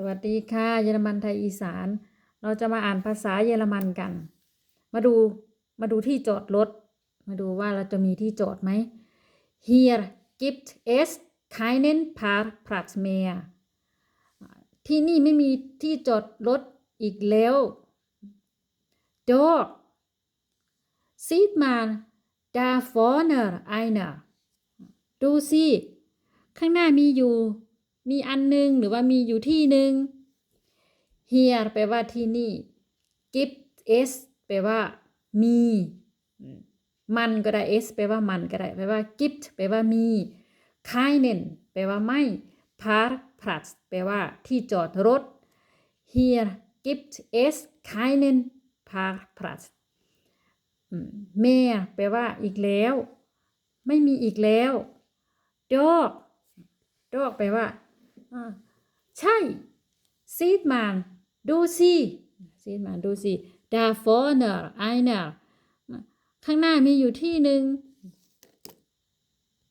สวัสดีค่ะเยอรมันไทยอีสานเราจะมาอ่านภาษาเยอรมันกันมาดูที่จอดรถมาดูว่าเราจะมีที่จอดไหม Hier gibt es keinen Parkplatz mehr ที่นี่ไม่มีที่จอดรถอีกแล้ว Dort sieht man da vorne einer ดูสิข้างหน้ามีอันนึงหรือว่ามีอยู่ที่นึง Here แปลว่าที่นี่ Gibt es แปลว่ามีมันก็ได้ es แปลว่ามันก็ได้แปลว่า Gibt แปลว่ามี Keinen แปลว่าไม่ Parkplatz แปลว่าที่จอดรถ Here gibt es keinen Parkplatz mehr แปลว่าอีกแล้วไม่มีอีกแล้ว Dort แปลว่าใช่ Sieht man ดูสิ Sieht man ดูสิ Da vorne einer ข้างหน้ามีอยู่ที่นึง